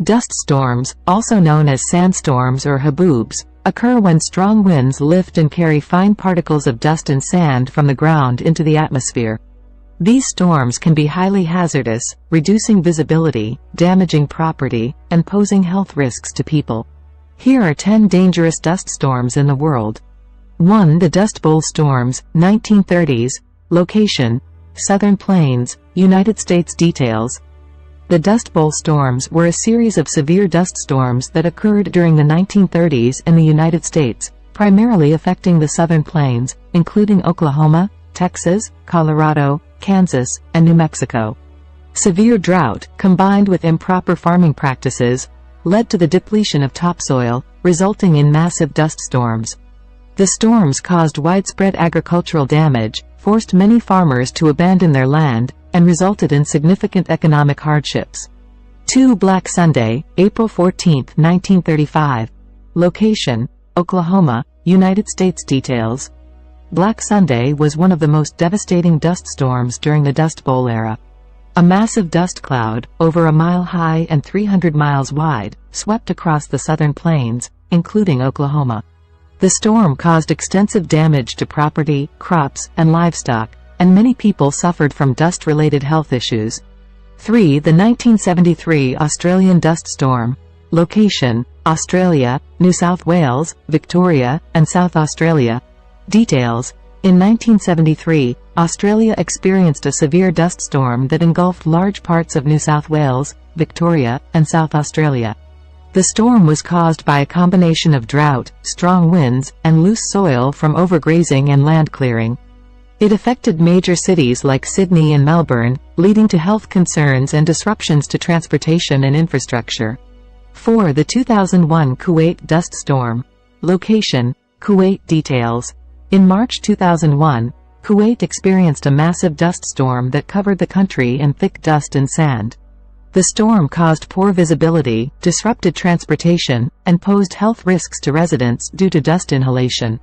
Dust storms, also known as sandstorms or haboobs, occur when strong winds lift and carry fine particles of dust and sand from the ground into the atmosphere. These storms can be highly hazardous, reducing visibility, damaging property, and posing health risks to people. Here are 10 dangerous dust storms in the world. 1. The Dust Bowl storms, 1930s. Location: Southern Plains, United States. Details: The Dust Bowl storms were a series of severe dust storms that occurred during the 1930s in the United States, primarily affecting the Southern Plains, including Oklahoma, Texas, Colorado, Kansas, and New Mexico. Severe drought, combined with improper farming practices, led to the depletion of topsoil, resulting in massive dust storms. The storms caused widespread agricultural damage, forced many farmers to abandon their land, and resulted in significant economic hardships. 2. Black Sunday, April 14, 1935. Location: Oklahoma, United States. Details: Black Sunday was one of the most devastating dust storms during the Dust Bowl era. A massive dust cloud, over a mile high and 300 miles wide, swept across the southern plains, including Oklahoma. The storm caused extensive damage to property, crops, and livestock, and many people suffered from dust-related health issues. 3. The 1973 Australian dust storm. Location: Australia, New South Wales, Victoria, and South Australia. Details: In 1973, Australia experienced a severe dust storm that engulfed large parts of New South Wales, Victoria, and South Australia. The storm was caused by a combination of drought, strong winds, and loose soil from overgrazing and land clearing. It affected major cities like Sydney and Melbourne, leading to health concerns and disruptions to transportation and infrastructure. 4. The 2001 Kuwait dust storm. Location: Kuwait. Details: In March 2001, Kuwait experienced a massive dust storm that covered the country in thick dust and sand. The storm caused poor visibility, disrupted transportation, and posed health risks to residents due to dust inhalation.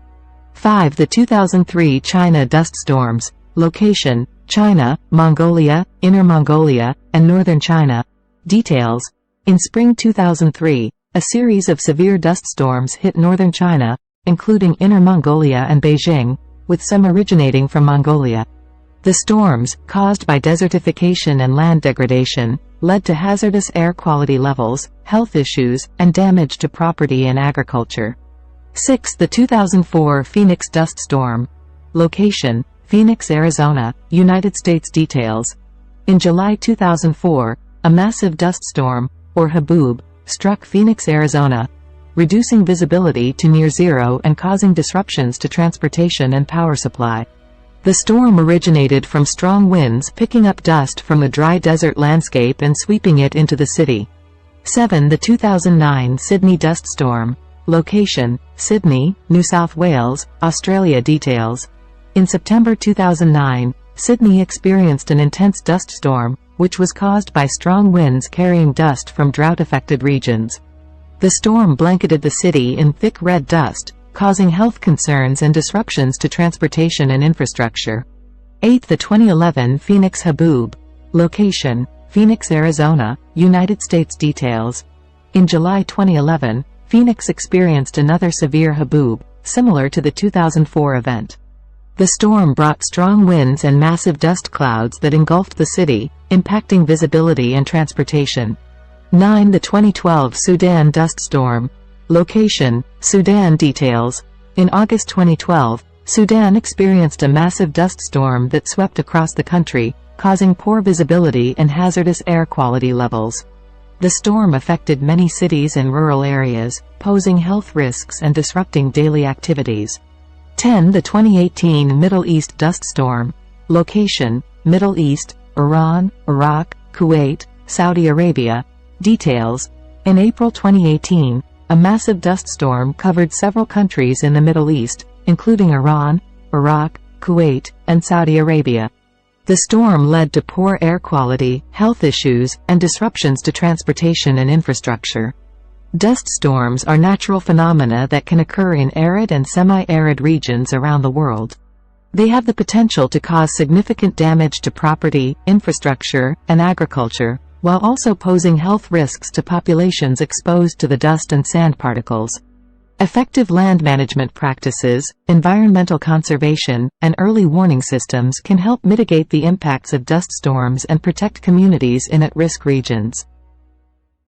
5. The 2003 China dust storms. Location: China, Mongolia, Inner Mongolia, and Northern China. Details: In spring 2003, a series of severe dust storms hit northern China, including Inner Mongolia and Beijing, with some originating from Mongolia. The storms, caused by desertification and land degradation, led to hazardous air quality levels, health issues, and damage to property and agriculture. 6. The 2004 Phoenix dust storm. Location: Phoenix, Arizona, United States. Details: In July 2004, a massive dust storm, or haboob, struck Phoenix, Arizona, reducing visibility to near zero and causing disruptions to transportation and power supply. The storm originated from strong winds picking up dust from the dry desert landscape and sweeping it into the city. 7. The 2009 Sydney dust storm. Location: Sydney, New South Wales, Australia. Details: In September 2009, Sydney experienced an intense dust storm, which was caused by strong winds carrying dust from drought-affected regions. The storm blanketed the city in thick red dust, causing health concerns and disruptions to transportation and infrastructure. 8. The 2011 Phoenix haboob. Location: Phoenix, Arizona, United States. Details: In July 2011, Phoenix experienced another severe haboob, similar to the 2004 event. The storm brought strong winds and massive dust clouds that engulfed the city, impacting visibility and transportation. 9. The 2012 Sudan dust storm. Location: Sudan. Details: In August 2012, Sudan experienced a massive dust storm that swept across the country, causing poor visibility and hazardous air quality levels. The storm affected many cities and rural areas, posing health risks and disrupting daily activities. 10. The 2018 Middle East dust storm. Location: Middle East, Iran, Iraq, Kuwait, Saudi Arabia. Details: In April 2018, a massive dust storm covered several countries in the Middle East, including Iran, Iraq, Kuwait, and Saudi Arabia. The storm led to poor air quality, health issues, and disruptions to transportation and infrastructure. Dust storms are natural phenomena that can occur in arid and semi-arid regions around the world. They have the potential to cause significant damage to property, infrastructure, and agriculture, while also posing health risks to populations exposed to the dust and sand particles. Effective land management practices, environmental conservation, and early warning systems can help mitigate the impacts of dust storms and protect communities in at-risk regions.